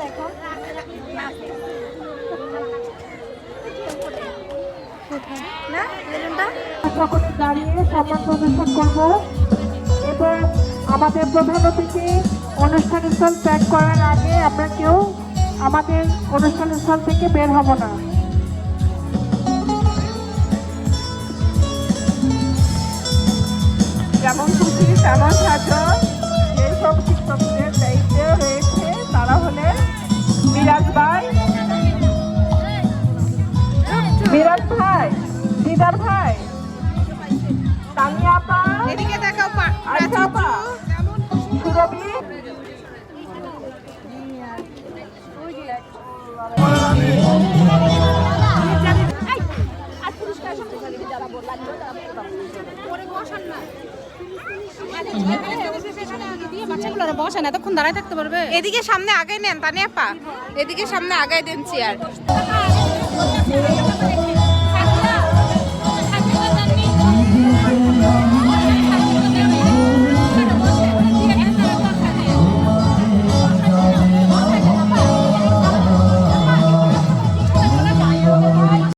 এখন না বেলুনটা সকলে দাঁড়িয়ে সম্মান প্রদর্শন করব এবং আমাদের প্রধান অতিথি অনুষ্ঠান স্থল ত্যাগ করার আগে আমরা কেউ আমাদের অনুষ্ঠান স্থল থেকে বের হব না। যেমন খুশি তেমন সাজো, যেসব শিক্ষকদের দায়িত্বে রয়েছে তারা হলেন মিরাজ ভাই, মিরাজ ভাই, দিদার ভাই, তানিয়া আপা, এদিকে দেখাও আয়শা আপা, সুরভি, বসেন এতক্ষণ দাঁড়ায় থাকতে পারবে। এদিকে সামনে আগাই নেন তানিয়া আপা, এদিকে সামনে আগাই দেন চেয়ার।